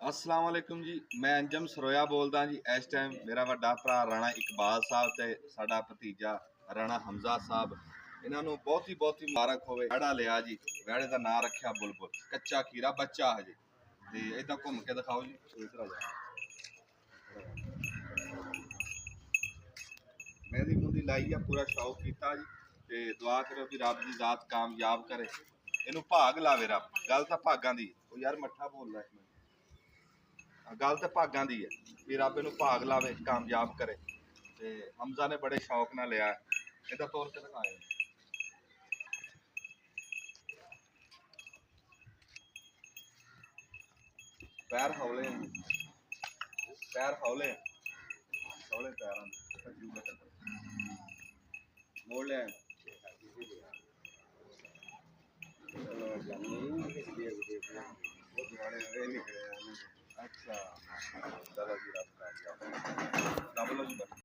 अस्सलाम वालेकुम जी। मैं अंजम सरोया बोलदा जी। इस टाइम मेरा वड्डा भरा राणा इकबाल साहब ते साडा भतीजा राणा हमजा साहब, इन्हां नूं बहुत ही मुबारक होवे। वैड़ा लिया जी, वैड़े दा नां रखिया बुलबुल। कच्चा खीरा बच्चा हजे ते इदां घूम के दिखाओ जी। इधर आ जाओ। मेहंदी मुंदी लाई आ, पूरा शौक कीता जी ते दुआ करो कि रब दी जात कामयाब करे, इनू भाग लावे रब। गल तां भागां दी ओ यार, मट्ठा बोलदा एक मिनट। गल तो भागां दी है भी रब इनू भाग लावे, कामयाब करे। ते हमजा ने बड़े शौक नाल लिया, इहदा तौर के दिखाए। पैर हौले हैं, पैर हौले हैं, हौले पैर मोड़ ले। अच्छा चलो जी, रब कामयाब।